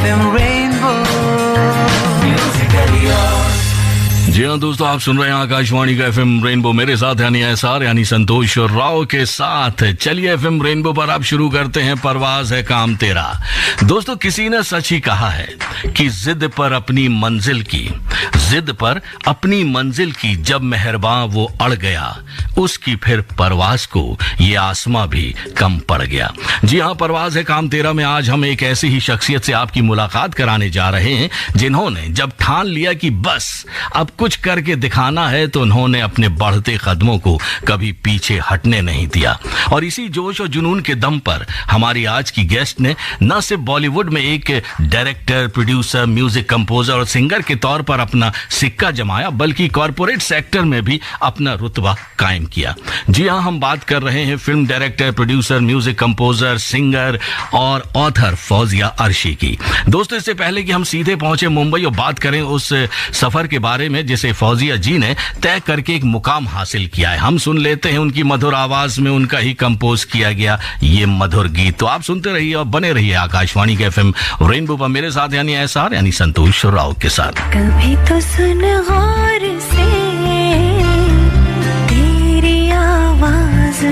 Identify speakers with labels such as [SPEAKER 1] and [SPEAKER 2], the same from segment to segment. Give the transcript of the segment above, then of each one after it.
[SPEAKER 1] FM Rainbow Musically yours।
[SPEAKER 2] जी हाँ दोस्तों, आप सुन रहे हैं आकाशवाणी का एफएम रेनबो, मेरे साथ यानी एसआर यानी संतोष राव के साथ। चलिए एफएम रेनबो पर आप शुरू करते हैं परवाज है काम तेरा। दोस्तों, किसी ने सच ही कहा है कि जिद पर अपनी मंजिल की जब मेहरबान वो अड़ गया, उसकी फिर परवाज को ये आसमां भी कम पड़ गया। जी हाँ, परवाज है काम तेरा में आज हम एक ऐसी ही शख्सियत से आपकी मुलाकात कराने जा रहे हैं जिन्होंने जब ठान लिया कि बस अब कुछ करके दिखाना है, तो उन्होंने अपने बढ़ते कदमों को कभी पीछे हटने नहीं दिया। और इसी जोश और जुनून के दम पर हमारी आज की गेस्ट ने न सिर्फ बॉलीवुड में एक डायरेक्टर, प्रोड्यूसर, म्यूजिक कंपोजर और सिंगर के तौर पर अपना सिक्का जमाया, बल्कि कॉर्पोरेट सेक्टर में भी अपना रुतबा कायम किया। जी हाँ, हम बात कर रहे हैं film director, producer, music composer, singer और ऑथर फौजिया अर्शी की। दोस्तों, इससे पहले कि हम सीधे पहुंचे मुंबई और बात करें उस सफर के बारे में जिसे फौजिया जी ने तय करके एक मुकाम हासिल किया है, हम सुन लेते हैं उनकी मधुर आवाज में उनका ही कंपोज किया गया ये मधुर गीत। तो आप सुनते रहिए और बने रहिए आकाशवाणी के एफएम रेनबो पर मेरे साथ यानी एसआर यानी संतोष राव के साथ।
[SPEAKER 3] कभी तो सुन गौर से तेरी आवाज,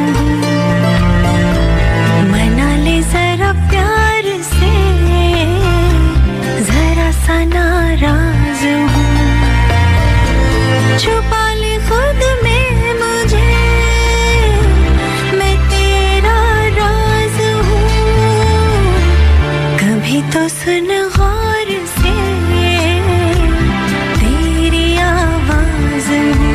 [SPEAKER 3] मना ले जरा प्यार से, जरा सा नाराज हूँ, छुपा ले खुद में मुझे, मैं तेरा राज हूँ। कभी तो सुन गौर से तेरी आवाज हूँ।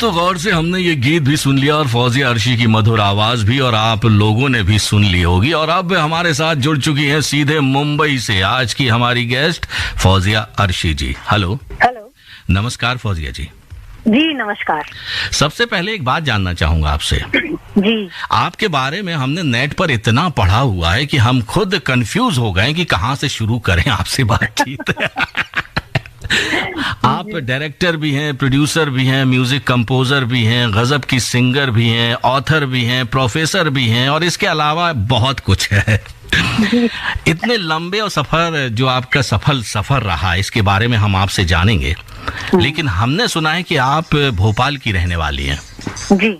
[SPEAKER 2] दोस्तों, गौर से हमने ये गीत भी सुन लिया और फौजिया अर्शी की मधुर आवाज भी, और आप लोगों ने भी सुन ली होगी। और अब हमारे साथ जुड़ चुकी हैं सीधे मुंबई से आज की हमारी गेस्ट फौजिया अर्शी जी। हेलो।
[SPEAKER 1] हेलो।
[SPEAKER 2] नमस्कार फौजिया जी।
[SPEAKER 1] जी नमस्कार।
[SPEAKER 2] सबसे पहले एक बात जानना चाहूंगा आपसे।
[SPEAKER 1] जी। आपके
[SPEAKER 2] बारे में हमने नेट पर इतना पढ़ा हुआ है कि हम खुद कंफ्यूज हो गए कि कहाँ से शुरू करें आपसे बातचीत। आप डायरेक्टर भी हैं, प्रोड्यूसर भी हैं, म्यूजिक कंपोजर भी हैं, गजब की सिंगर भी हैं, ऑथर भी हैं, प्रोफेसर भी हैं, और इसके अलावा बहुत कुछ है। इतने लंबे और सफर जो आपका सफल सफर रहा, इसके बारे में हम आपसे जानेंगे। लेकिन हमने सुना है कि आप भोपाल की रहने वाली हैं।
[SPEAKER 1] जी।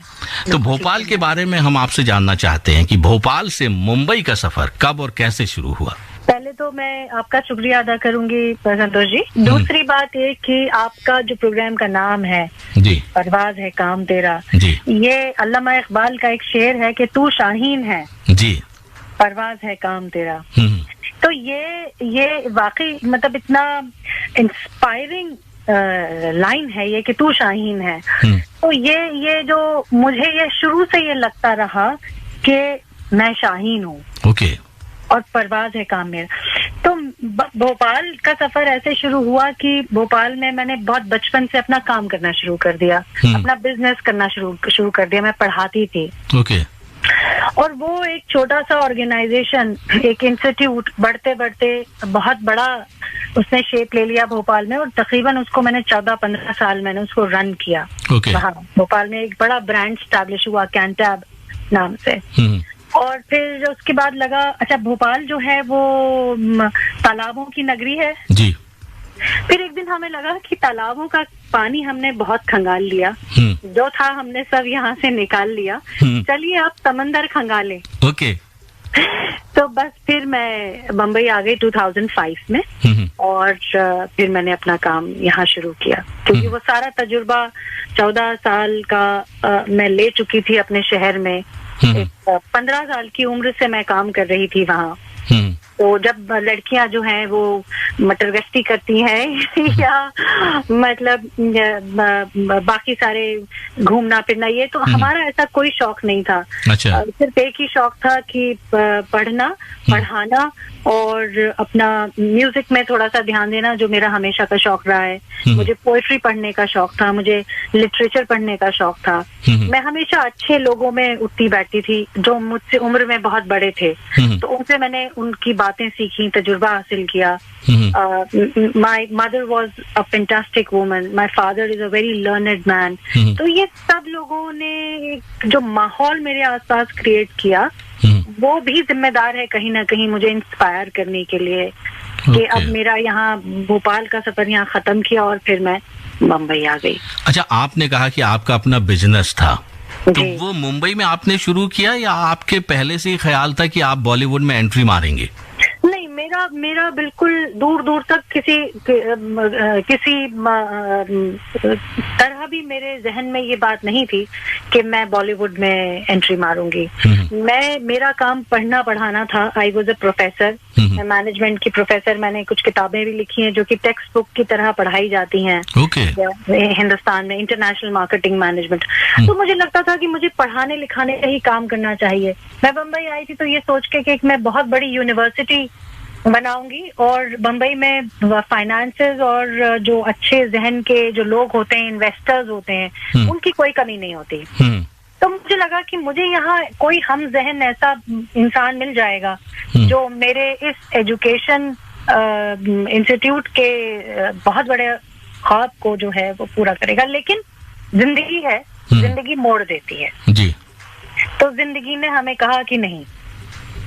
[SPEAKER 2] तो भोपाल के बारे में हम आपसे जानना चाहते हैं कि भोपाल से मुंबई का सफर कब और कैसे शुरू हुआ।
[SPEAKER 1] पहले तो मैं आपका शुक्रिया अदा करूंगी संतोष जी। दूसरी बात ये कि आपका जो प्रोग्राम का नाम है
[SPEAKER 2] जी,
[SPEAKER 1] परवाज है काम तेरा
[SPEAKER 2] जी,
[SPEAKER 1] ये अल्लामा इकबाल का एक शेर है कि तू शाहीन है
[SPEAKER 2] जी,
[SPEAKER 1] परवाज है काम तेरा। तो ये वाकई मतलब इतना इंस्पायरिंग लाइन है ये कि तू शाहीन है। तो ये जो मुझे ये शुरू से ये लगता रहा कि मैं शाहीन हूँ।
[SPEAKER 2] ओके।
[SPEAKER 1] और परवाज है काम मेरा। तो भोपाल का सफर ऐसे शुरू हुआ कि भोपाल में मैंने बहुत बचपन से अपना काम करना शुरू कर दिया, अपना बिजनेस करना शुरू कर दिया। मैं पढ़ाती थी।
[SPEAKER 2] ओके।
[SPEAKER 1] और वो एक छोटा सा ऑर्गेनाइजेशन, एक इंस्टीट्यूट बढ़ते बढ़ते बहुत बड़ा उसने शेप ले लिया भोपाल में, और तकरीबन उसको मैंने 14-15 साल मैंने उसको रन किया।
[SPEAKER 2] वहाँ
[SPEAKER 1] भोपाल में एक बड़ा ब्रांड स्टैब्लिश हुआ कैंटैब नाम से। और फिर उसके बाद लगा अच्छा भोपाल जो है वो तालाबों की नगरी है
[SPEAKER 2] जी।
[SPEAKER 1] फिर एक दिन हमें लगा कि तालाबों का पानी हमने बहुत खंगाल लिया, जो था हमने सब यहाँ से निकाल लिया, चलिए अब समंदर खंगालें।
[SPEAKER 2] ओके।
[SPEAKER 1] तो बस फिर मैं बम्बई आ गई 2005 में, और फिर मैंने अपना काम यहाँ शुरू किया, क्योंकि वो सारा तजुर्बा 14 साल का मैं ले चुकी थी अपने शहर में। 15 साल की उम्र से मैं काम कर रही थी वहाँ। तो जब लड़कियां जो हैं वो मटर गश्ती करती हैं या मतलब बाकी सारे घूमना फिरना, ये तो हमारा ऐसा कोई शौक नहीं था।
[SPEAKER 2] अच्छा।
[SPEAKER 1] सिर्फ एक ही शौक था कि पढ़ना, पढ़ाना और अपना म्यूजिक में थोड़ा सा ध्यान देना, जो मेरा हमेशा का शौक रहा है। मुझे पोएट्री पढ़ने का शौक था, मुझे लिटरेचर पढ़ने का शौक था। मैं हमेशा अच्छे लोगों में उठती बैठती थी जो मुझसे उम्र में बहुत बड़े थे, तो उनसे मैंने उनकी बातें सीखी, तजुर्बा हासिल किया। My mother was a fantastic woman, my father is a very learned man. तो ये सब लोगों ने एक जो माहौल मेरे आसपास क्रिएट किया, वो भी जिम्मेदार है कहीं ना कहीं मुझे इंस्पायर करने के लिए कि अब मेरा यहाँ भोपाल का सफर यहाँ खत्म किया और फिर मैं मुंबई आ गई।
[SPEAKER 2] अच्छा, आपने कहा कि आपका अपना बिजनेस था, तो वो मुंबई में आपने शुरू किया या आपके पहले से ही ख्याल था कि आप बॉलीवुड में एंट्री मारेंगे?
[SPEAKER 1] नहीं, मेरा बिल्कुल दूर दूर तक किसी तरह भी मेरे जहन में ये बात नहीं थी कि मैं बॉलीवुड में एंट्री मारूंगी। मेरा काम पढ़ना पढ़ाना था। आई वॉज अ प्रोफेसर, मैं मैनेजमेंट की प्रोफेसर। मैंने कुछ किताबें भी लिखी हैं जो कि टेक्स्ट बुक की तरह पढ़ाई जाती हैं हिंदुस्तान में, इंटरनेशनल मार्केटिंग मैनेजमेंट। तो मुझे लगता था कि मुझे पढ़ाने लिखाने का ही काम करना चाहिए। मैं बम्बई आई थी तो ये सोच के कि मैं बहुत बड़ी यूनिवर्सिटी बनाऊंगी और बम्बई में फाइनेंसेस और जो अच्छे जहन के जो लोग होते हैं, इन्वेस्टर्स होते हैं, उनकी कोई कमी नहीं होती। तो मुझे लगा कि मुझे यहाँ कोई हम जहन ऐसा इंसान मिल जाएगा जो मेरे इस एजुकेशन इंस्टीट्यूट के बहुत बड़े ख्वाब को जो है वो पूरा करेगा। लेकिन जिंदगी है, जिंदगी मोड़ देती है
[SPEAKER 2] जी।
[SPEAKER 1] तो जिंदगी ने हमें कहा कि नहीं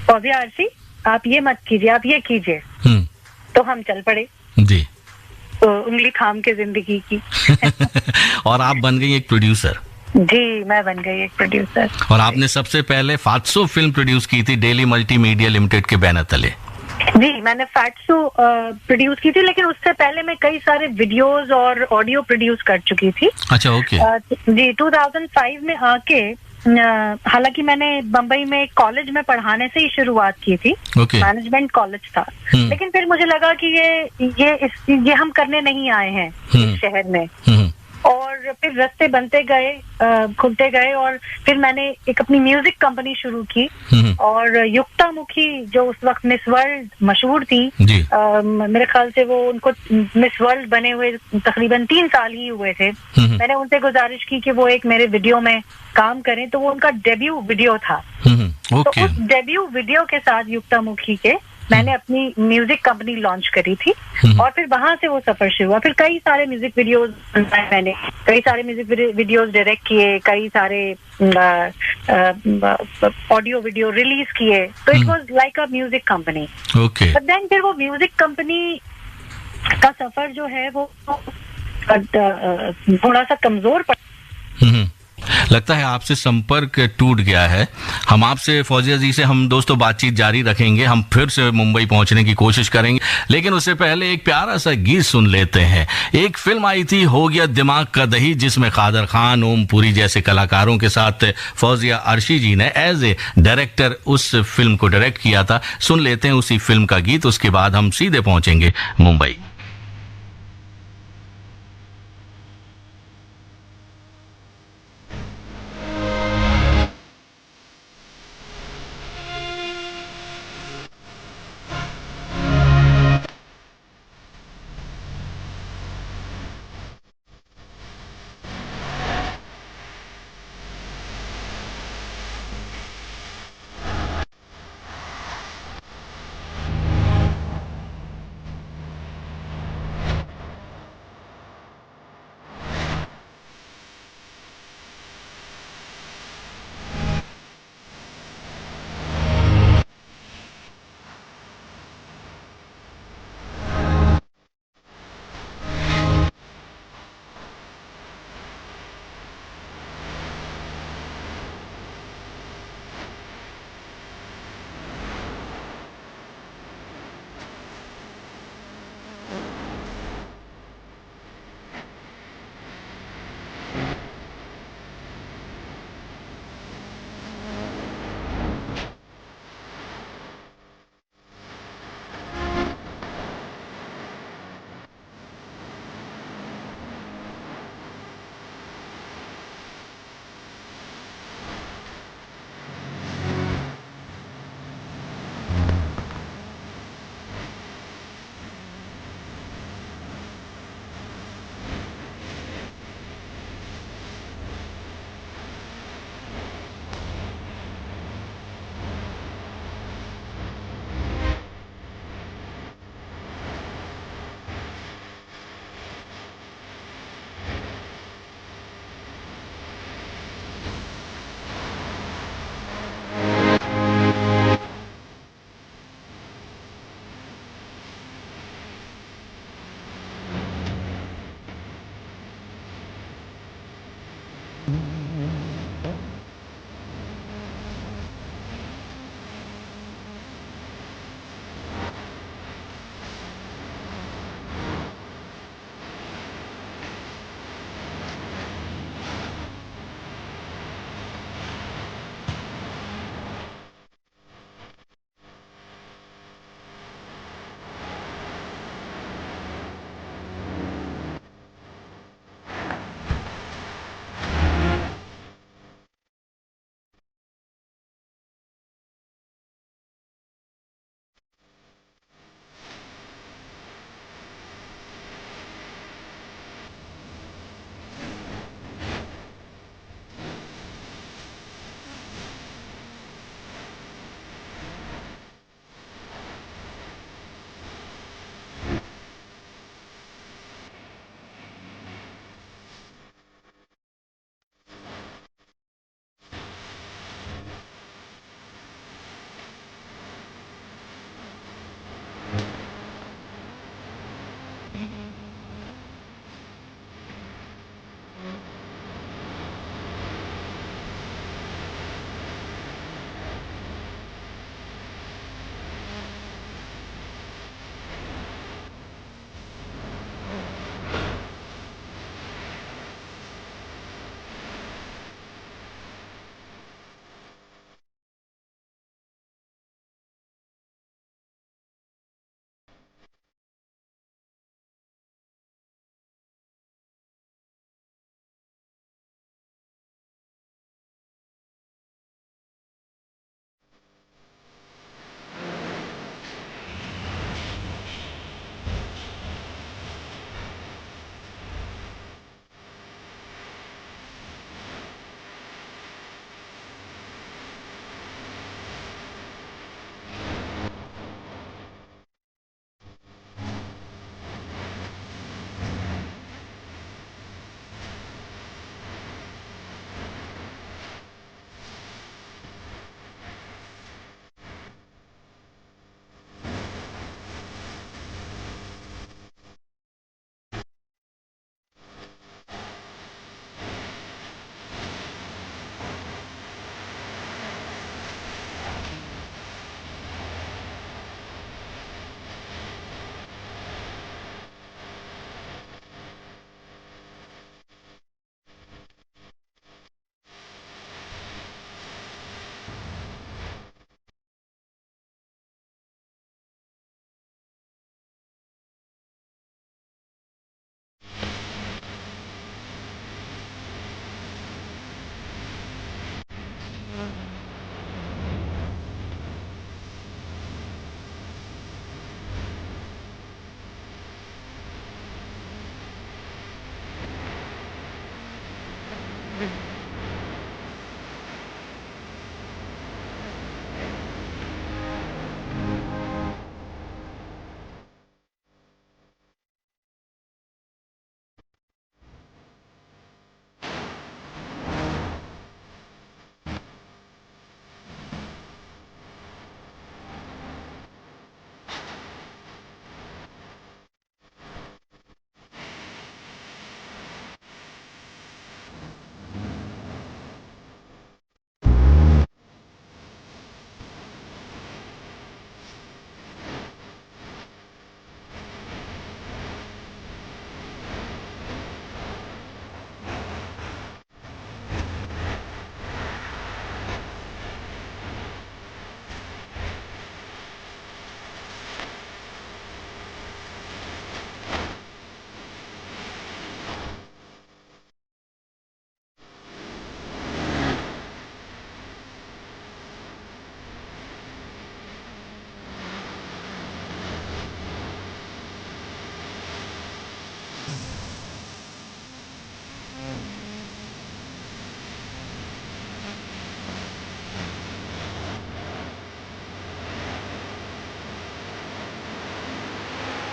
[SPEAKER 1] फौजिया अर्शी, आप ये मत कीजिए, आप ये कीजिए। तो हम चल पड़े
[SPEAKER 2] जी,
[SPEAKER 1] तो उंगली थाम के जिंदगी की।
[SPEAKER 2] और आप बन गई एक प्रोड्यूसर।
[SPEAKER 1] जी, मैं बन गई एक प्रोड्यूसर।
[SPEAKER 2] और आपने सबसे पहले फात्सो फिल्म प्रोड्यूस की थी डेली मल्टीमीडिया लिमिटेड के बैनर तले।
[SPEAKER 1] जी, मैंने फैट्सो प्रोड्यूस की थी, लेकिन उससे पहले मैं कई सारे वीडियोस और ऑडियो प्रोड्यूस कर चुकी थी।
[SPEAKER 2] अच्छा, ओके।
[SPEAKER 1] जी, 2005 में आके हालांकि मैंने बम्बई में एक कॉलेज में पढ़ाने से ही शुरुआत की थी। मैनेजमेंट कॉलेज था। लेकिन फिर मुझे लगा कि ये हम करने नहीं आए हैं इस शहर में। और और फिर रास्ते बनते गए, खुलते गए, और फिर मैंने एक अपनी म्यूजिक कंपनी शुरू की। और युक्तामुखी जो उस वक्त मिस वर्ल्ड मशहूर थी, मेरे ख्याल से वो उनको मिस वर्ल्ड बने हुए तकरीबन 3 साल ही हुए थे। मैंने उनसे गुजारिश की कि वो एक मेरे वीडियो में काम करें, तो वो उनका डेब्यू वीडियो था। तो उस डेब्यू वीडियो के साथ युक्तामुखी के मैंने अपनी म्यूजिक कंपनी लॉन्च करी थी, और फिर वहां से वो सफर शुरू हुआ। फिर कई सारे म्यूजिक वीडियोस बनाए मैंने, कई सारे म्यूजिक वीडियोस डायरेक्ट किए, कई सारे ऑडियो वीडियो रिलीज किए। तो it was like a music company. But then फिर वो म्यूजिक कंपनी का सफर जो है वो थोड़ा सा कमजोर पड़ा।
[SPEAKER 2] लगता है आपसे संपर्क टूट गया है। हम आपसे, फौजिया जी से हम दोस्तों बातचीत जारी रखेंगे, हम फिर से मुंबई पहुंचने की कोशिश करेंगे, लेकिन उससे पहले एक प्यारा सा गीत सुन लेते हैं। एक फिल्म आई थी हो गया दिमाग का दही, जिसमें कादर खान, ओम पुरी जैसे कलाकारों के साथ फौजिया अर्शी जी ने एज ए डायरेक्टर उस फिल्म को डायरेक्ट किया था। सुन लेते हैं उसी फिल्म का गीत, उसके बाद हम सीधे पहुंचेंगे मुंबई।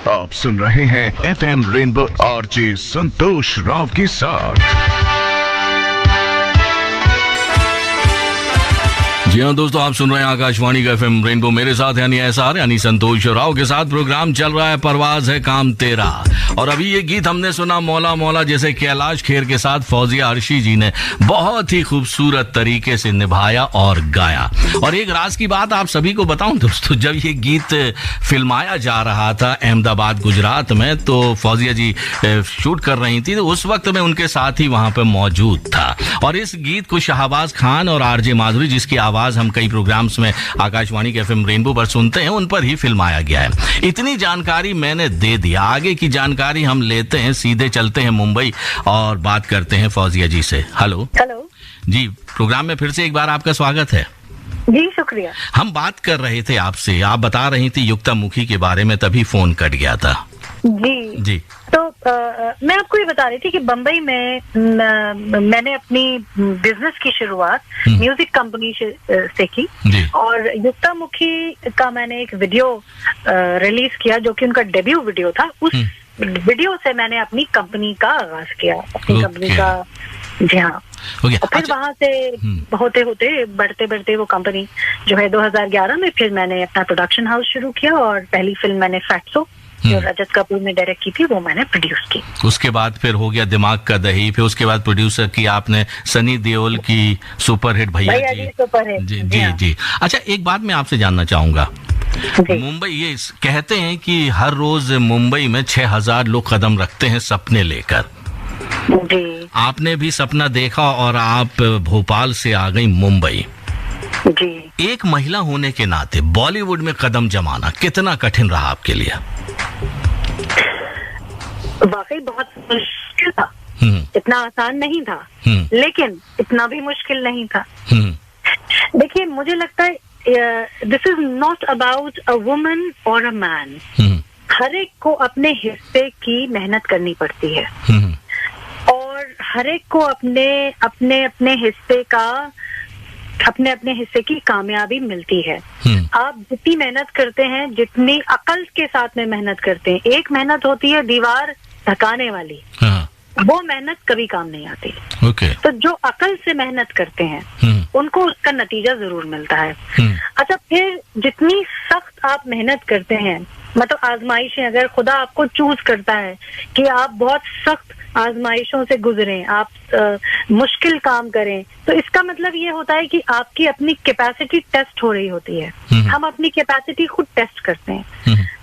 [SPEAKER 4] आप सुन रहे हैं FM रेनबो आरजे संतोष राव के साथ।
[SPEAKER 2] जी हाँ दोस्तों, आप सुन रहे हैं आकाशवाणी का FM रेनबो, मेरे साथ यानी SR यानी संतोष राव के साथ। प्रोग्राम चल रहा है परवाज है काम तेरा, और अभी ये गीत हमने सुना मौला मौला, जैसे कैलाश खेर के साथ फौजिया अर्शी जी ने बहुत ही खूबसूरत तरीके से निभाया और गाया। और एक राज की बात आप सभी को बताऊं दोस्तों, जब ये गीत फिल्माया जा रहा था अहमदाबाद गुजरात में, तो फौजिया जी शूट कर रही थी, तो उस वक्त मैं उनके साथ ही वहां पर मौजूद था। और इस गीत को शाहबाज खान और RJ माधुरी, जिसकी आवाज हम कई प्रोग्राम्स में आकाशवाणी के FM रेनबो पर सुनते हैं, उन पर ही फिल्माया गया है। इतनी जानकारी मैंने दे दी, आगे की जानकारी हम लेते हैं, सीधे चलते हैं मुंबई और बात करते हैं फौजिया जी से। हेलो जी, प्रोग्राम में फिर से एक बार आपका स्वागत है।
[SPEAKER 1] जी शुक्रिया।
[SPEAKER 2] हम बात कर रहे थे आपसे, आप बता रही थी युक्तामुखी के बारे में, तभी फोन कट गया था।
[SPEAKER 1] जी तो मैं आपको ये बता रही थी कि बम्बई में मैंने अपनी बिजनेस की शुरुआत म्यूजिक कंपनी से की, और युक्तामुखी का मैंने एक वीडियो रिलीज किया जो कि उनका डेब्यू वीडियो था। उस वीडियो से मैंने अपनी कंपनी का आगाज किया, अपनी कंपनी का। जी हाँ। और फिर वहां से होते होते बढ़ते बढ़ते वो कंपनी जो है 2011 में फिर मैंने अपना प्रोडक्शन हाउस शुरू किया, और पहली फिल्म मैंने फैट्सो जो रजत कपूर ने डायरेक्ट की थी वो मैंने प्रोड्यूस की।
[SPEAKER 2] उसके बाद फिर हो गया दिमाग का दही, फिर उसके बाद प्रोड्यूसर की आपने सनी देओल की सुपरहिट भैया जी। सुपरहिट जी। अच्छा, एक बात मैं आपसे जानना चाहूंगा, मुंबई, ये कहते हैं कि हर रोज मुंबई में 6000 लोग कदम रखते हैं सपने लेकर।
[SPEAKER 1] जी।
[SPEAKER 2] आपने भी सपना देखा और आप भोपाल से आ गई मुंबई।
[SPEAKER 1] जी।
[SPEAKER 2] एक महिला होने के नाते बॉलीवुड में कदम जमाना कितना कठिन रहा आपके लिए?
[SPEAKER 1] वाकई बहुत मुश्किल था, इतना आसान नहीं था, लेकिन इतना भी मुश्किल नहीं था। देखिए, मुझे लगता है this is not about a woman और अ मैन। हर एक को अपने हिस्से की मेहनत करनी पड़ती है, और हर एक को अपने हिस्से का अपने हिस्से की कामयाबी मिलती है। आप जितनी मेहनत करते हैं, जितनी अकल के साथ में मेहनत करते हैं, एक मेहनत होती है दीवार धकाने वाली, वो मेहनत कभी काम नहीं आती। तो जो अकल से मेहनत करते हैं उनको उसका नतीजा जरूर मिलता है। अच्छा, फिर जितनी सख्त आप मेहनत करते हैं, मतलब आजमाइशें, अगर खुदा आपको चूज करता है कि आप बहुत सख्त आजमाइशों से गुजरें, आप मुश्किल काम करें, तो इसका मतलब ये होता है कि आपकी अपनी कैपेसिटी टेस्ट हो रही होती है। हम अपनी कैपेसिटी खुद टेस्ट करते हैं।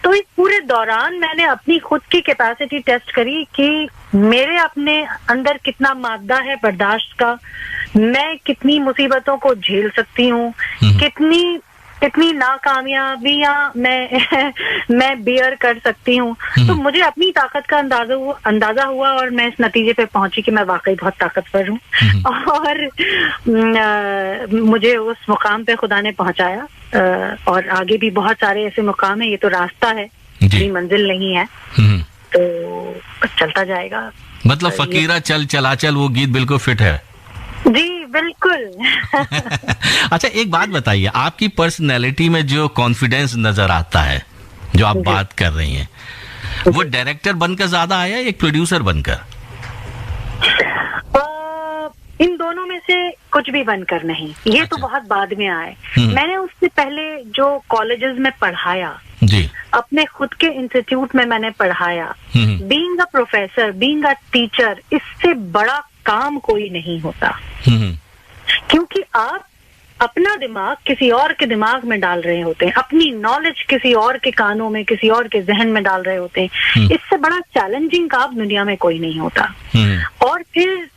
[SPEAKER 1] तो इस पूरे दौरान मैंने अपनी खुद की कैपेसिटी टेस्ट करी कि मेरे अपने अंदर कितना मादा है बर्दाश्त का, मैं कितनी मुसीबतों को झेल सकती हूँ, कितनी नाकामयाबियां मैं बियर कर सकती हूँ। तो मुझे अपनी ताकत का अंदाजा हुआ, और मैं इस नतीजे पे पहुंची कि मैं वाकई बहुत ताकतवर हूँ, और मुझे उस मुकाम पे खुदा ने पहुंचाया। और आगे भी बहुत सारे ऐसे मुकाम है, ये तो रास्ता है, कोई मंजिल नहीं है, तो चलता जाएगा।
[SPEAKER 2] मतलब फकीरा चल चलाचल, वो गीत बिल्कुल फिट है।
[SPEAKER 1] जी बिल्कुल।
[SPEAKER 2] अच्छा, एक बात बताइए, आपकी पर्सनैलिटी में जो कॉन्फिडेंस नजर आता है, जो आप बात कर रही हैं, वो डायरेक्टर बनकर ज्यादा आया या एक प्रोड्यूसर बनकर?
[SPEAKER 1] इन दोनों में से कुछ भी बनकर नहीं, ये अच्छा। तो बहुत बाद में आए। मैंने उससे पहले जो कॉलेजेस में पढ़ाया,
[SPEAKER 2] जी, अपने
[SPEAKER 1] खुद के इंस्टीट्यूट में मैंने पढ़ाया, being a professor, being a teacher, इससे बड़ा काम कोई नहीं होता। क्योंकि आप अपना दिमाग किसी और के दिमाग में डाल रहे होते हैं, अपनी नॉलेज किसी और के कानों में, किसी और के जहन में डाल रहे होते हैं। इससे बड़ा चैलेंजिंग काम दुनिया में कोई नहीं होता। और फिर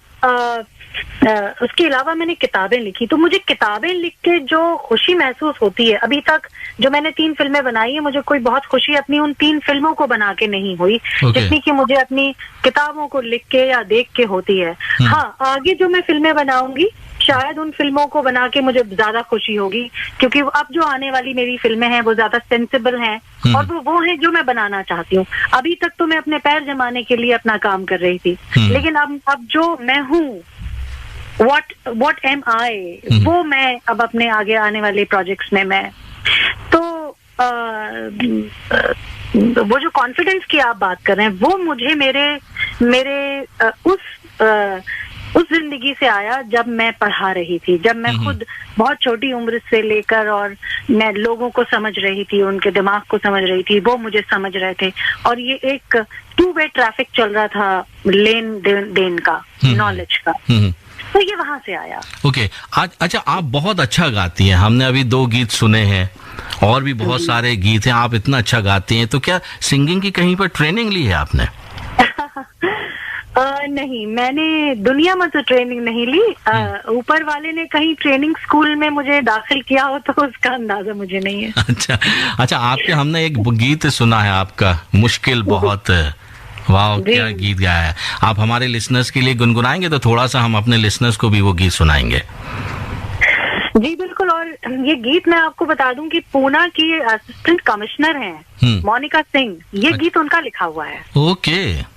[SPEAKER 1] उसके अलावा मैंने किताबें लिखी, तो मुझे किताबें लिख के जो खुशी महसूस होती है, अभी तक जो मैंने 3 फिल्में बनाई है, मुझे कोई बहुत खुशी अपनी उन 3 फिल्मों को बना के नहीं हुई, जितनी कि मुझे अपनी किताबों को लिख के या देख के होती है। हाँ, आगे जो मैं फिल्में बनाऊंगी, शायद उन फिल्मों को बना के मुझे ज्यादा खुशी होगी, क्योंकि अब जो आने वाली मेरी फिल्में हैं वो ज्यादा सेंसिबल हैं, और वो हैं जो मैं बनाना चाहती हूँ। अभी तक तो मैं अपने पैर जमाने के लिए अपना काम कर रही थी, लेकिन अब जो मैं हूँ, what am I, वो मैं अब अपने आगे आने वाले प्रोजेक्ट्स में मैं, तो वो जो कॉन्फिडेंस की आप बात कर रहे हैं, वो मुझे मेरे उस जिंदगी से आया जब मैं पढ़ा रही थी, जब मैं खुद बहुत छोटी उम्र से लेकर, और मैं लोगों को समझ रही थी, उनके दिमाग को समझ रही थी, वो मुझे समझ रहे थे, और ये एक 2-वे ट्रैफिक चल रहा था, लेन देन का, नॉलेज का। तो ये वहां से आया।
[SPEAKER 2] ओके। अच्छा, आप बहुत अच्छा गाती हैं, हमने अभी 2 गीत सुने हैं और भी बहुत सारे गीत हैं, आप इतना अच्छा गाती हैं, तो क्या सिंगिंग की कहीं पर ट्रेनिंग ली है आपने?
[SPEAKER 1] नहीं, मैंने दुनिया में तो ट्रेनिंग नहीं ली। ऊपर वाले ने कहीं ट्रेनिंग स्कूल में मुझे दाखिल किया हो तो उसका अंदाजा मुझे नहीं है।
[SPEAKER 2] अच्छा, आपके हमने एक गीत सुना है आपका, मुश्किल बहुत। वाह, क्या गीत गाया है। आप हमारे लिसनर्स के लिए गुनगुनाएंगे तो थोड़ा सा हम अपने लिसनर्स को भी वो गीत सुनाएंगे।
[SPEAKER 1] जी बिल्कुल। और ये गीत मैं आपको बता दूं कि पूना की असिस्टेंट कमिश्नर हैं मोनिका सिंह, ये गीत उनका लिखा हुआ है।
[SPEAKER 2] ओके।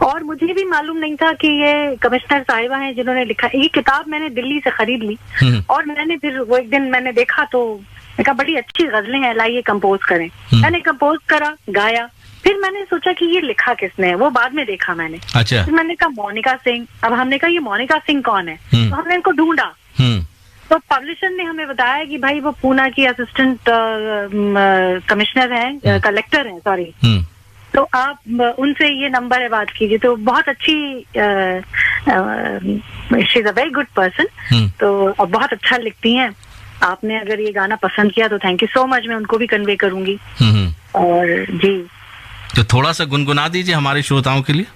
[SPEAKER 1] और मुझे भी मालूम नहीं था कि ये कमिश्नर साहिबा हैं जिन्होंने लिखा। ये किताब मैंने दिल्ली से खरीद ली और मैंने फिर वो एक दिन मैंने देखा तो मैं कहा बड़ी अच्छी गजलें हैं, लाइए कंपोज करें। मैंने कंपोज करा, गाया। फिर मैंने सोचा कि ये लिखा किसने है, वो बाद में देखा मैंने।
[SPEAKER 2] अच्छा।
[SPEAKER 1] फिर मैंने कहा मोनिका सिंह। अब हमने कहा ये मोनिका सिंह कौन है, तो हमने इनको ढूंढा। तो पब्लिशर ने हमें बताया कि भाई वो पूना की असिस्टेंट कमिश्नर हैं, कलेक्टर हैं, सॉरी। तो आप उनसे ये नंबर है, बात कीजिए। तो बहुत अच्छी, she is a very good person, तो बहुत अच्छा लिखती हैं। आपने अगर ये गाना पसंद किया तो थैंक यू सो मच, मैं उनको भी कन्वे करूंगी। और जी,
[SPEAKER 2] तो थोड़ा सा गुनगुना दीजिए हमारे श्रोताओं के लिए।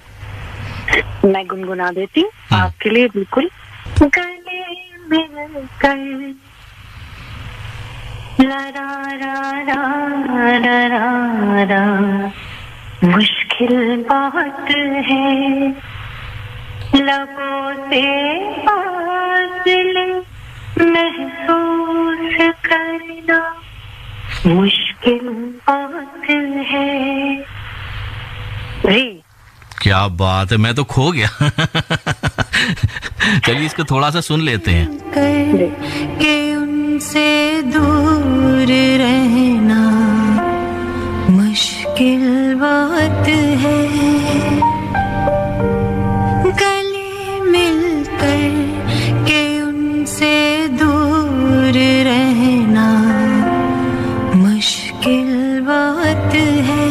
[SPEAKER 1] मैं गुनगुना देती हूँ आपके लिए, बिल्कुल। गले मिलकर ला रा रा रा रा रा रा, मुश्किल बहुत है लबों से फासले महसूस करना, मुश्किल बहुत है। जी,
[SPEAKER 2] क्या बात है, मैं तो खो गया। चलिए इसको थोड़ा सा सुन लेते हैं।
[SPEAKER 3] के उनसे दूर रहना मुश्किल बहुत है, गले मिलकर के उनसे दूर रहना मुश्किल बहुत है,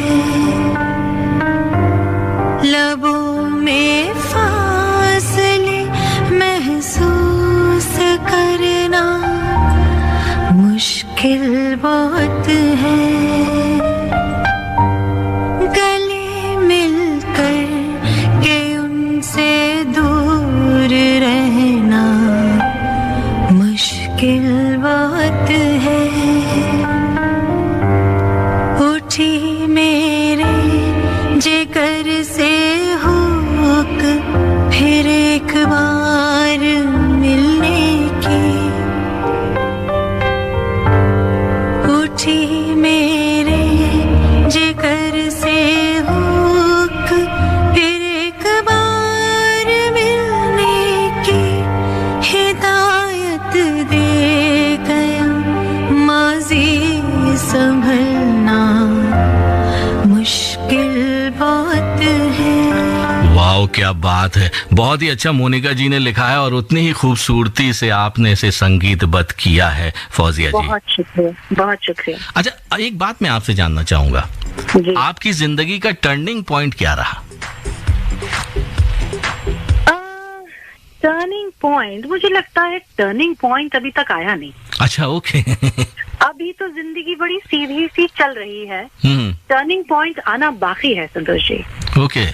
[SPEAKER 3] लबों में फासले महसूस करना मुश्किल बहुत है, गले मिलकर के उनसे दूर रहना मुश्किल बहुत है। उठी मेरे जिगर से हुक फिर एक बार मिलने की, उठी मेरे जिगर से हुक फिर एक बार मिलने की, हिदायत दे गया माजी संभलना मुश्किल बहुत है।
[SPEAKER 2] वाह, क्या बात है, बहुत ही अच्छा मोनिका जी ने लिखा है और उतनी ही खूबसूरती से आपने इसे संगीतबद्ध किया है फौजिया जी।
[SPEAKER 1] बहुत शुक्रिया, बहुत शुक्रिया।
[SPEAKER 2] अच्छा, एक बात मैं आपसे जानना चाहूंगा, आपकी जिंदगी का टर्निंग पॉइंट क्या रहा?
[SPEAKER 1] टर्निंग पॉइंट, मुझे लगता है टर्निंग पॉइंट अभी तक आया नहीं।
[SPEAKER 2] अच्छा, ओके।
[SPEAKER 1] अभी तो जिंदगी बड़ी सीधी सी चल रही है, टर्निंग पॉइंट आना बाकी है संतोष जी।
[SPEAKER 2] ओके,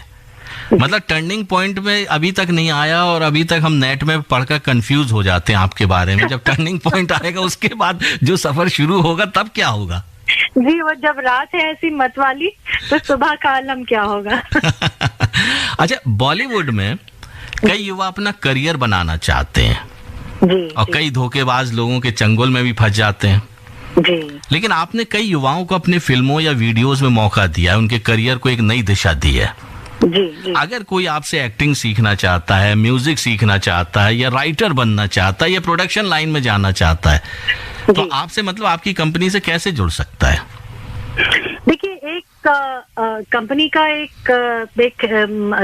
[SPEAKER 2] मतलब टर्निंग पॉइंट में अभी तक नहीं आया और अभी तक हम नेट में पढ़कर कंफ्यूज हो जाते हैं आपके बारे में। जब टर्निंग पॉइंट आएगा उसके बाद जो सफर शुरू होगा तब क्या होगा?
[SPEAKER 1] जी, वो जब रात है ऐसी मत वाली तो सुबह का आलम क्या होगा।
[SPEAKER 2] अच्छा, बॉलीवुड में कई युवा अपना करियर बनाना चाहते हैं
[SPEAKER 1] जी,
[SPEAKER 2] और कई धोखेबाज लोगों के चंगुल में भी फंस जाते हैं
[SPEAKER 1] जी।
[SPEAKER 2] लेकिन आपने कई युवाओं को अपने फिल्मों या वीडियोस में मौका दिया है, उनके करियर को एक नई दिशा दी है।
[SPEAKER 1] जी, जी।
[SPEAKER 2] अगर कोई आपसे एक्टिंग सीखना चाहता है, म्यूजिक सीखना चाहता है, या राइटर बनना चाहता है, या प्रोडक्शन लाइन में जाना चाहता है, तो आपसे मतलब आपकी कंपनी से कैसे जुड़ सकता है?
[SPEAKER 1] देखिए, एक कंपनी का एक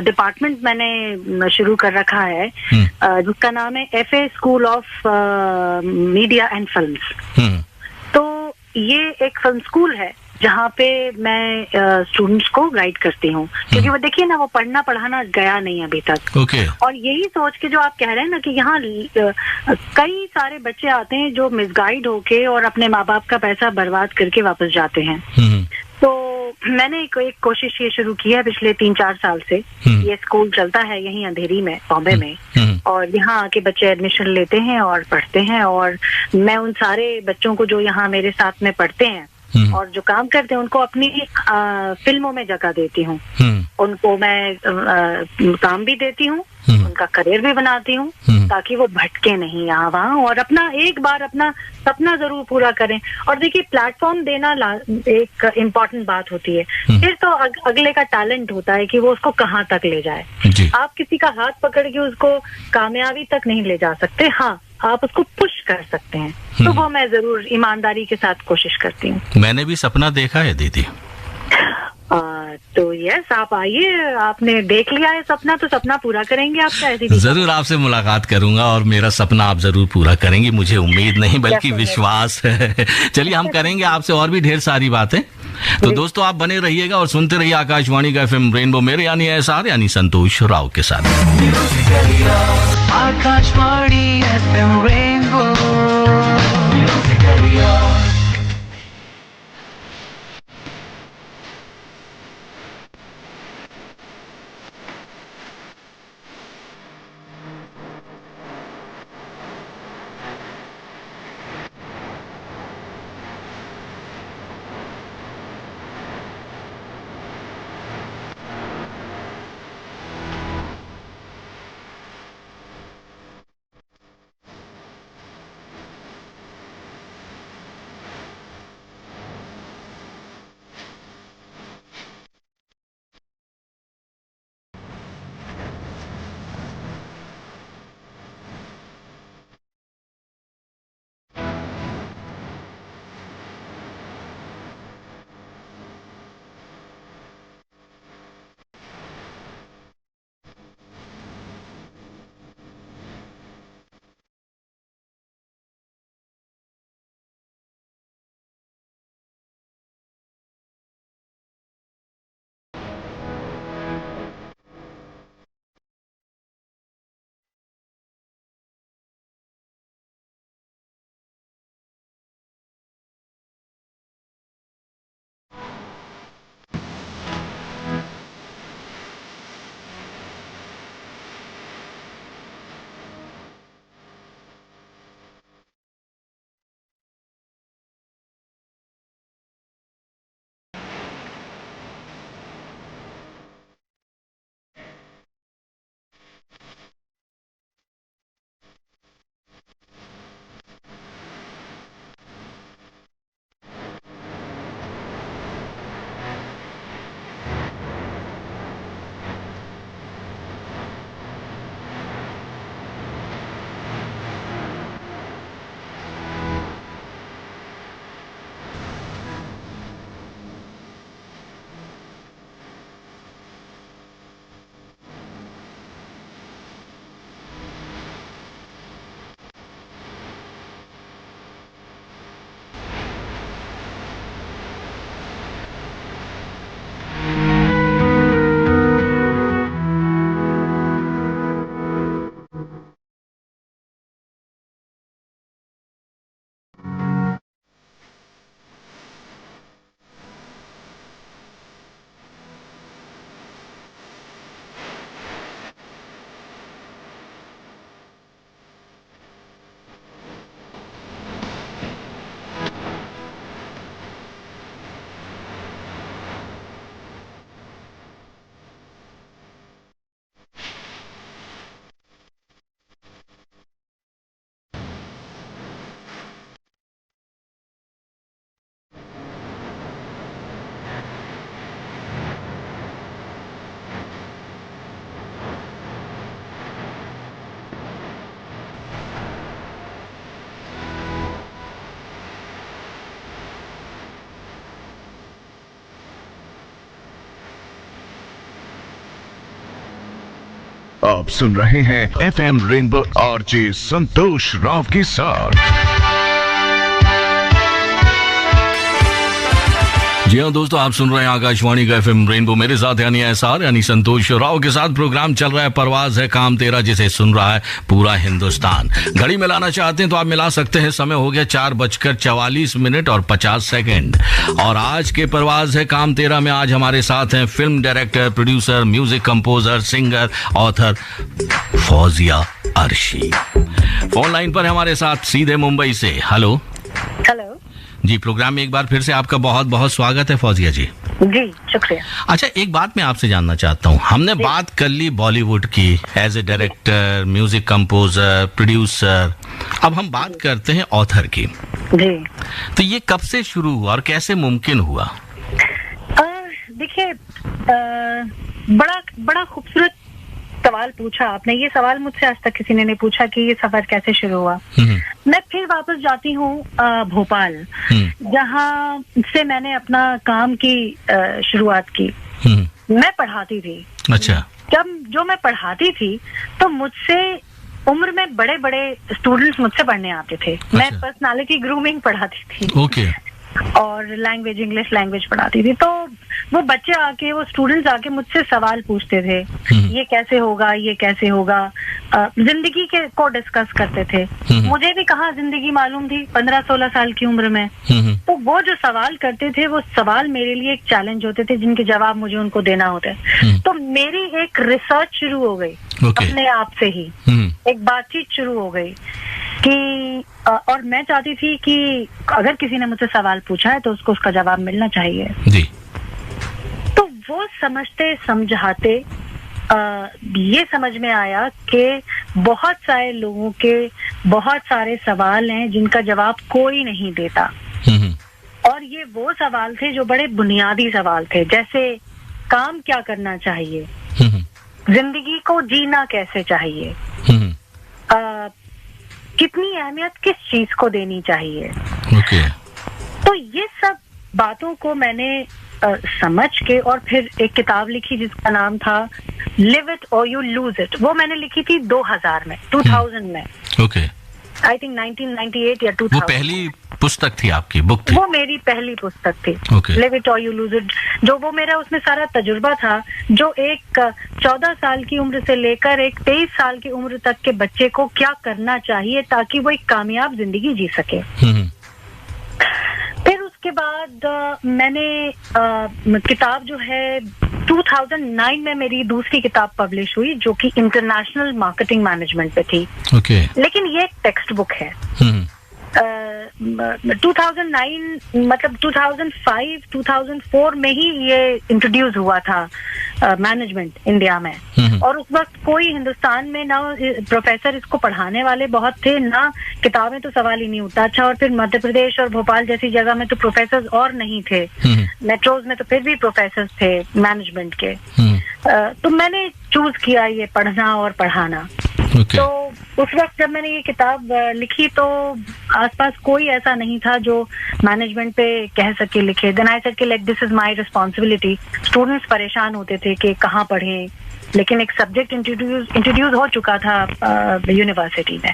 [SPEAKER 1] डिपार्टमेंट मैंने शुरू कर रखा है जिसका नाम है FA school of media and films. तो ये एक फिल्म स्कूल है जहाँ पे मैं स्टूडेंट्स को गाइड करती हूँ, क्योंकि वो देखिए ना, वो पढ़ना पढ़ाना गया नहीं अभी तक। और यही सोच के जो आप कह रहे हैं ना कि यहाँ कई सारे बच्चे आते हैं जो मिसगाइड होके और अपने माँ बाप का पैसा बर्बाद करके वापस जाते हैं। तो मैंने एक कोशिश ये शुरू की है पिछले 3-4 साल से। ये स्कूल चलता है यहीं अंधेरी में, बॉम्बे में, और यहाँ आके बच्चे एडमिशन लेते हैं और पढ़ते हैं। और मैं उन सारे बच्चों को जो यहाँ मेरे साथ में पढ़ते हैं और जो काम करते हैं उनको अपनी फिल्मों में जगह देती हूँ। उनको मैं काम भी देती हूँ, उनका करियर भी बनाती हूँ, ताकि वो भटके नहीं यहाँ वहाँ और अपना एक बार अपना सपना जरूर पूरा करें। और देखिए, प्लेटफॉर्म देना एक इम्पोर्टेंट बात होती है। फिर तो अगले का टैलेंट होता है कि वो उसको कहाँ तक ले जाए। आप किसी का हाथ पकड़ के उसको कामयाबी तक नहीं ले जा सकते, हाँ आप उसको पुश कर सकते हैं। तो वो मैं जरूर ईमानदारी के साथ कोशिश करती हूँ।
[SPEAKER 2] मैंने भी सपना देखा है दीदी।
[SPEAKER 1] तो यस, आप आइए, आपने देख लिया है सपना तो सपना पूरा करेंगे आपका। ऐसी
[SPEAKER 2] जरूर आपसे मुलाकात करूंगा और मेरा सपना आप जरूर पूरा करेंगे, मुझे उम्मीद नहीं बल्कि विश्वास है। चलिए, हम करेंगे आपसे और भी ढेर सारी बातें। तो दोस्तों, आप बने रहिएगा और सुनते रहिए आकाशवाणी का FM रेनबो, मेरे यानी SR यानी संतोष राव के साथ।
[SPEAKER 3] Akashvani FM rainbow.
[SPEAKER 4] आप सुन रहे हैं FM रेनबो आरजे संतोष राव के साथ।
[SPEAKER 2] जी हाँ दोस्तों, आप सुन रहे हैं आकाशवाणी का FM रेनबो, मेरे साथ यानी एसआर यानी संतोष राव के साथ प्रोग्राम चल रहा है परवाज है काम तेरा, जिसे सुन रहा है पूरा हिंदुस्तान। घड़ी मिलाना चाहते हैं तो आप मिला सकते हैं। समय हो गया 4:44 और 50 सेकंड। और आज के परवाज है काम तेरा में आज हमारे साथ हैं film director, producer, music composer, singer, author Fauzia Arshi. Phone line पर हमारे साथ सीधे मुंबई से। हेलो
[SPEAKER 1] हेलो
[SPEAKER 2] जी, प्रोग्राम में एक बार फिर से आपका बहुत बहुत स्वागत है फौजिया जी।
[SPEAKER 1] जी शुक्रिया।
[SPEAKER 2] अच्छा, एक बात मैं आपसे जानना चाहता हूँ। हमने बात कर ली बॉलीवुड की, as a director, music composer, producer. अब हम बात करते हैं ऑथर की।
[SPEAKER 1] जी,
[SPEAKER 2] तो ये कब से शुरू हुआ और कैसे मुमकिन हुआ?
[SPEAKER 1] देखिए, बड़ा खूबसूरत सवाल पूछा आपने। ये सवाल मुझसे आज तक किसी ने नहीं पूछा कि ये सफर कैसे शुरू हुआ। मैं फिर वापस जाती हूँ भोपाल, जहाँ से मैंने अपना काम की शुरुआत की। मैं पढ़ाती थी।
[SPEAKER 2] अच्छा।
[SPEAKER 1] जब जो मैं पढ़ाती थी तो मुझसे उम्र में बड़े बड़े स्टूडेंट्स मुझसे पढ़ने आते थे।
[SPEAKER 2] अच्छा।
[SPEAKER 1] मैं पर्सनालिटी ग्रूमिंग पढ़ाती थी।
[SPEAKER 2] ओके।
[SPEAKER 1] और लैंग्वेज, इंग्लिश लैंग्वेज पढ़ाती थी। तो वो बच्चे आके, वो स्टूडेंट्स आके मुझसे सवाल पूछते थे, ये कैसे होगा, ये कैसे होगा, जिंदगी के को डिस्कस करते थे। मुझे भी कहाँ जिंदगी मालूम थी 15-16 साल की उम्र में। तो वो जो सवाल करते थे, वो सवाल मेरे लिए एक चैलेंज होते थे, जिनके जवाब मुझे उनको देना होते। तो मेरी एक रिसर्च शुरू हो गई अपने आप से ही। एक बातचीत शुरू हो गई कि और मैं चाहती थी कि अगर किसी ने मुझसे सवाल पूछा है तो उसको उसका जवाब मिलना चाहिए
[SPEAKER 2] जी।
[SPEAKER 1] तो वो समझते समझाते ये समझ में आया कि बहुत सारे लोगों के बहुत सारे सवाल हैं जिनका जवाब कोई नहीं देता। और ये वो सवाल थे जो बड़े बुनियादी सवाल थे, जैसे काम क्या करना चाहिए, जिंदगी को जीना कैसे चाहिए, कितनी अहमियत किस चीज को देनी चाहिए।
[SPEAKER 2] ओके।
[SPEAKER 1] तो ये सब बातों को मैंने समझ के और फिर एक किताब लिखी जिसका नाम था लिव इट और यू लूज इट। वो मैंने लिखी थी 2000 में, 2000 में।
[SPEAKER 2] ओके।
[SPEAKER 1] आई थिंक 1998 या 2000।
[SPEAKER 2] वो पहली पुस्तक थी आपकी, बुक थी?
[SPEAKER 1] वो मेरी पहली पुस्तक थी, लिव इट और यू लूज इट। जो वो मेरा उसमें सारा तजुर्बा था, जो एक 14 साल की उम्र से लेकर एक 23 साल की उम्र तक के बच्चे को क्या करना चाहिए ताकि वो एक कामयाब जिंदगी जी सके। फिर उसके बाद मैंने किताब जो है 2009 में मेरी दूसरी किताब पब्लिश हुई, जो कि इंटरनेशनल मार्केटिंग मैनेजमेंट पे थी।
[SPEAKER 2] ओके।
[SPEAKER 1] लेकिन ये एक टेक्स्ट बुक है। 2009 मतलब 2005, 2004 में ही ये इंट्रोड्यूस हुआ था मैनेजमेंट इंडिया में। और उस वक्त कोई हिंदुस्तान में ना प्रोफेसर इसको पढ़ाने वाले बहुत थे, ना किताबें तो सवाल ही नहीं उठता। अच्छा, और फिर मध्य प्रदेश और भोपाल जैसी जगह में तो प्रोफेसर और नहीं थे। मेट्रोज में तो फिर भी प्रोफेसर थे मैनेजमेंट के। तो मैंने चूज किया ये पढ़ना और पढ़ाना।
[SPEAKER 2] Okay.
[SPEAKER 1] तो उस वक्त जब मैंने ये किताब लिखी तो आसपास कोई ऐसा नहीं था जो मैनेजमेंट पे कह सके लिखे। देन आई सेड कि like this is my responsibility. Students परेशान होते थे कि कहाँ पढ़ें, लेकिन एक सब्जेक्ट इंट्रोड्यूस हो चुका था यूनिवर्सिटी में।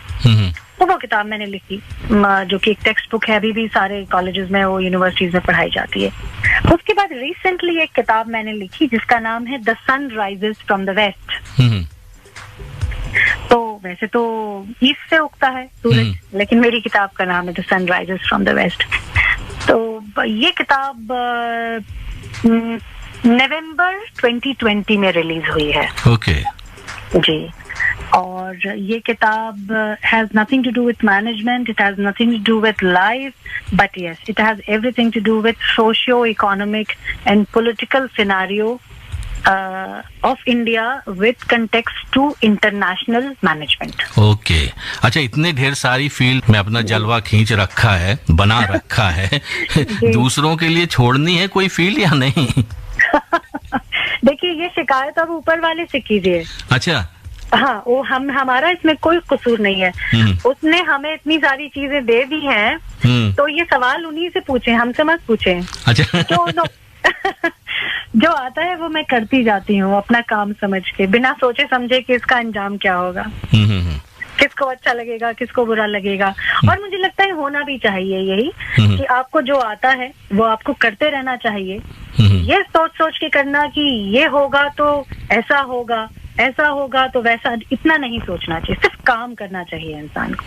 [SPEAKER 1] तो वो किताब मैंने लिखी, जो कि एक टेक्स्ट बुक है, अभी भी सारे कॉलेजेस में वो यूनिवर्सिटीज में पढ़ाई जाती है। उसके बाद रिसेंटली एक किताब मैंने लिखी जिसका नाम है the sun rises from the west. तो वैसे तो ईस्ट से उगता है सूरज, लेकिन मेरी किताब का नाम है the sun rises from the west. तो ये किताब नवंबर 2020 में रिलीज हुई है।
[SPEAKER 2] ओके।
[SPEAKER 1] जी। और ये किताब has nothing to do with management, it has nothing to do with life, but yes it has everything to do with socio economic and political scenario of India with context to international management.
[SPEAKER 2] Okay. अच्छा, इतने ढेर सारी field में अपना जलवा खींच रखा है, बना रखा है, दूसरों के लिए छोड़नी है कोई फील्ड या नहीं?
[SPEAKER 1] देखिए, ये शिकायत अब ऊपर वाले से कीजिए।
[SPEAKER 2] अच्छा।
[SPEAKER 1] हाँ, वो हमारा इसमें कोई कसूर नहीं है। उसने हमें इतनी सारी चीजें दे दी हैं, तो ये सवाल उन्हीं से पूछे, हमसे मत पूछे।
[SPEAKER 2] अच्छा।
[SPEAKER 1] जो आता है वो मैं करती जाती हूँ अपना काम समझ के, बिना सोचे समझे कि इसका अंजाम क्या होगा, किसको अच्छा लगेगा, किसको बुरा लगेगा। और मुझे लगता है होना भी चाहिए यही कि आपको जो आता है वो आपको करते रहना चाहिए। ये सोच सोच के करना कि ये होगा तो ऐसा होगा, ऐसा होगा तो वैसा, इतना नहीं सोचना चाहिए, सिर्फ काम करना चाहिए इंसान को।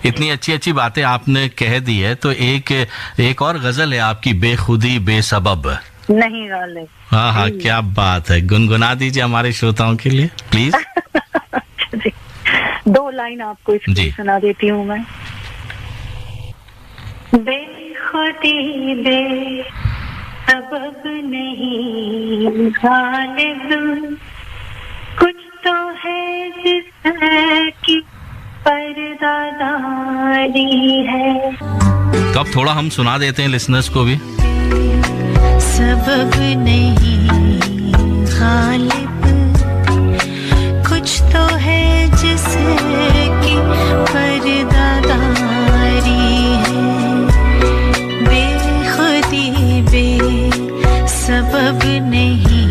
[SPEAKER 2] इतनी अच्छी अच्छी बातें आपने कह दी है, तो एक और गजल है आपकी, बेखुदी बेसबब
[SPEAKER 1] नहीं गालिब।
[SPEAKER 2] हाँ हाँ, क्या बात है, गुनगुना दीजिए हमारे श्रोताओं के लिए प्लीज।
[SPEAKER 1] जी, 2 लाइन आपको इसकी सुना देती हूँ मैं। बेखुदी बेसबब नहीं गालिब, कुछ तो है जिसकी पर्दादारी है।
[SPEAKER 2] तो अब थोड़ा हम सुना देते हैं लिसनर्स को भी।
[SPEAKER 5] सबब नहीं गालिब, कुछ तो है जिसकी पर्दादारी है। बेखुदी बेसबब नहीं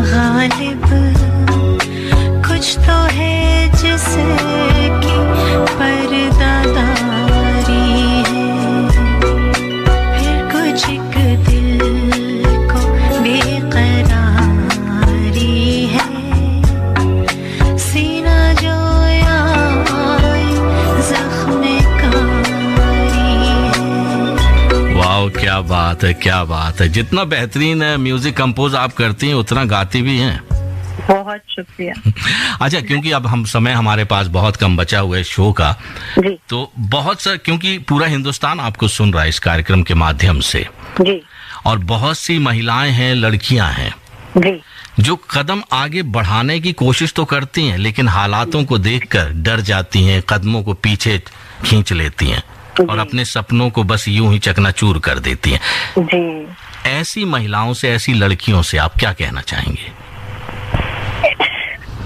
[SPEAKER 5] गालिब, कुछ तो है जिसकी पर्दादारी है। फिर कुछ एक दिल को बेकरारी है, सीना जो आए जख्म कारी है।
[SPEAKER 2] वाह, क्या बात है, क्या बात है। जितना बेहतरीन म्यूजिक कंपोज आप करती हैं उतना गाती भी हैं।
[SPEAKER 1] बहुत शुक्रिया।
[SPEAKER 2] अच्छा, क्योंकि अब समय हमारे पास बहुत कम बचा हुआ है शो का,
[SPEAKER 1] जी।
[SPEAKER 2] तो बहुत सा, क्योंकि पूरा हिंदुस्तान आपको सुन रहा है इस कार्यक्रम के माध्यम से,
[SPEAKER 1] जी,
[SPEAKER 2] और बहुत सी महिलाएं हैं, लड़कियां हैं,
[SPEAKER 1] जी,
[SPEAKER 2] जो कदम आगे बढ़ाने की कोशिश तो करती हैं लेकिन हालातों को देखकर डर जाती हैं, कदमों को पीछे खींच लेती हैं और अपने सपनों को बस यूं ही चकनाचूर कर देती हैं।
[SPEAKER 1] जी।
[SPEAKER 2] ऐसी महिलाओं से, ऐसी लड़कियों से आप क्या कहना चाहेंगे?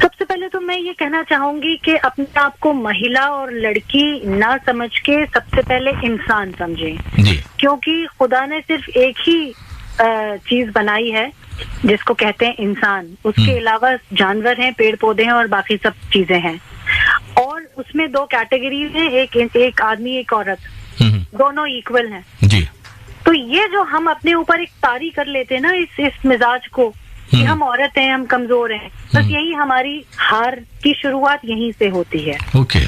[SPEAKER 1] सबसे पहले तो मैं ये कहना चाहूंगी कि अपने आप को महिला और लड़की ना समझ के सबसे पहले इंसान समझें।
[SPEAKER 2] जी।
[SPEAKER 1] क्योंकि खुदा ने सिर्फ एक ही चीज बनाई है जिसको कहते हैं इंसान, उसके अलावा जानवर हैं, पेड़ पौधे हैं और बाकी सब चीजें हैं। और उसमें 2 कैटेगरीज हैं, एक आदमी एक औरत, दोनों इक्वल हैं।
[SPEAKER 2] जी।
[SPEAKER 1] तो ये जो हम अपने ऊपर एक तारी कर लेते हैं ना इस मिजाज को कि हम औरत हैं, हम कमजोर हैं, बस यही हमारी हार की शुरुआत यहीं से होती है।
[SPEAKER 2] ओके।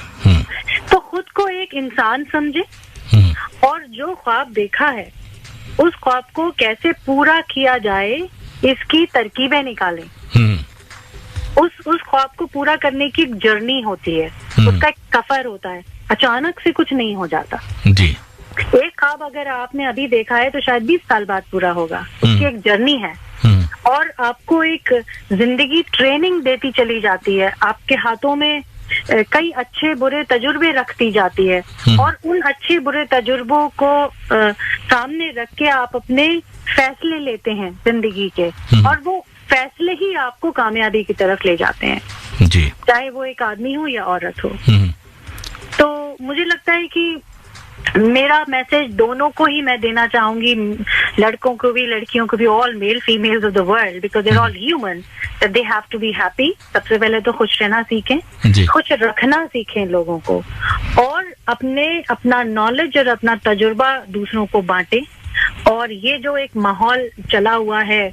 [SPEAKER 1] तो खुद को एक इंसान समझे और जो ख्वाब देखा है उस ख्वाब को कैसे पूरा किया जाए इसकी तरकीबें निकालें। उस ख्वाब को पूरा करने की एक जर्नी होती है, उसका एक सफर होता है, अचानक से कुछ नहीं हो जाता।
[SPEAKER 2] जी।
[SPEAKER 1] एक ख्वाब अगर आपने अभी देखा है तो शायद 20 साल बाद पूरा होगा, उसकी एक जर्नी है। और आपको एक जिंदगी ट्रेनिंग देती चली जाती है, आपके हाथों में कई अच्छे बुरे तजुर्बे रखती जाती है और उन अच्छे बुरे तजुर्बों को सामने रख के आप अपने फैसले लेते हैं जिंदगी के, और वो फैसले ही आपको कामयाबी की तरफ ले जाते हैं।
[SPEAKER 2] जी।
[SPEAKER 1] चाहे वो एक आदमी हो या औरत हो। तो मुझे लगता है कि मेरा मैसेज दोनों को ही मैं देना चाहूंगी, लड़कों को भी लड़कियों को भी, all male females of the world, because they're all human, that they have to be happy. सबसे पहले तो खुश रहना सीखें, खुश रखना सीखें लोगों को, और अपना नॉलेज और अपना तजुर्बा दूसरों को बांटें। और ये जो एक माहौल चला हुआ है,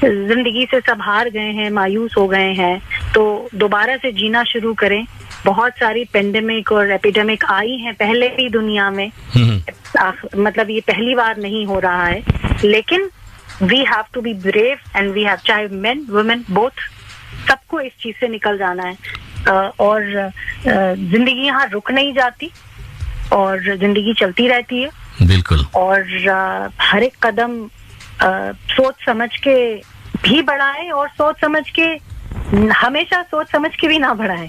[SPEAKER 1] जिंदगी से सब हार गए हैं, मायूस हो गए हैं, तो दोबारा से जीना शुरू करें। बहुत सारी पेंडेमिक और एपिडेमिक आई हैं पहले भी दुनिया में, मतलब ये पहली बार नहीं हो रहा है, लेकिन we have to be brave and we have, चाहे मेन वुमेन बोथ, सबको इस चीज से निकल जाना है। और जिंदगी यहाँ रुक नहीं जाती और जिंदगी चलती रहती है।
[SPEAKER 2] बिल्कुल। और
[SPEAKER 1] हर एक कदम सोच समझ के भी बढ़ाएं और सोच समझ के, हमेशा सोच समझ के भी ना बढ़ाएं।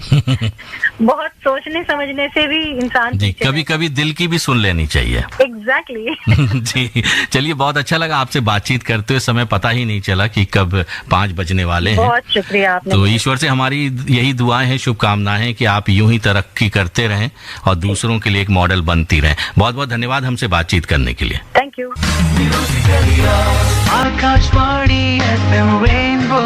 [SPEAKER 1] बहुत सोचने समझने से भी इंसान
[SPEAKER 2] जी, कभी कभी दिल की भी सुन लेनी चाहिए।
[SPEAKER 1] एग्जैक्टली।
[SPEAKER 2] जी, चलिए, बहुत अच्छा लगा आपसे बातचीत करते हुए, समय पता ही नहीं चला कि कब 5 बजने वाले हैं।
[SPEAKER 1] बहुत शुक्रिया आपने।
[SPEAKER 2] तो ईश्वर से हमारी यही दुआएं हैं, शुभकामनाएं हैं कि आप यूं ही तरक्की करते रहें और दूसरों के लिए एक मॉडल बनती रहें। बहुत बहुत धन्यवाद हमसे बातचीत करने के लिए।
[SPEAKER 1] Thank you.
[SPEAKER 3] Akashvani FM rainbow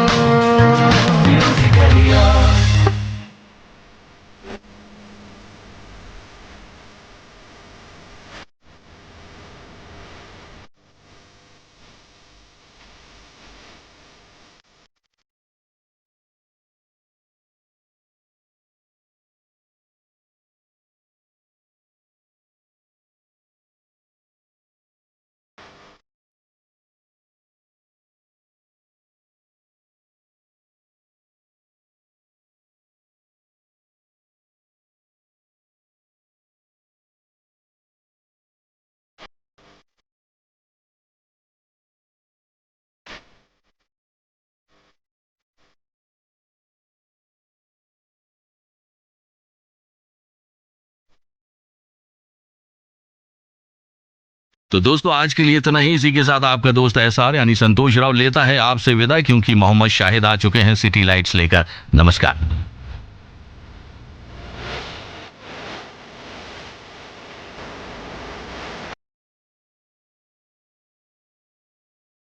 [SPEAKER 2] तो दोस्तों आज के लिए इतना ही। इसी के साथ आपका दोस्त एसआर यानी संतोष राव लेता है आपसे विदा, क्योंकि मोहम्मद शाहिद आ चुके हैं सिटी लाइट्स लेकर। नमस्कार।